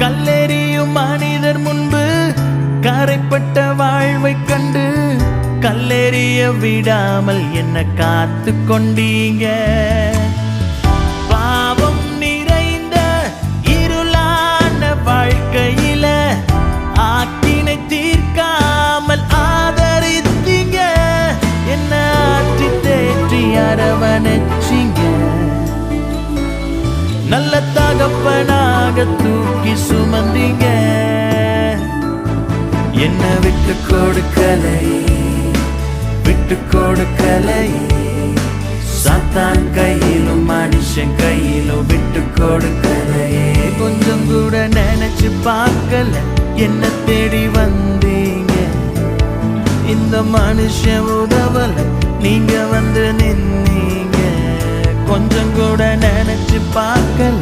கல்லெறியும் மனிதர் முன்பு கரைப்பட்ட வாழ்வை கண்டு கல்லெறிய விடாமல் என்ன காத்து கொண்டீங்க. பாவம் நிறைந்த இருளான வாழ்க்கையில ஆக்கினை தீர்க்காமல் ஆதரித்தீங்க. என்ன ஆற்றி தேற்றி அரவணைச்சீங்க. நல்ல தகப்பனாக தூக்கி சுமந்தீங்க. என்ன விட்டு கொடுக்கலை சாத்தான் கையிலும் மனுஷன் கையிலும் விட்டு கொடுக்கலையே. கொஞ்சம் கூட நினைச்சு பார்க்கல என்ன தேடி வந்தீங்க. இந்த மனுஷன் உதவல நீங்க வந்து நின்னீங்க. கொஞ்சம் கூட நினைச்சு பார்க்கல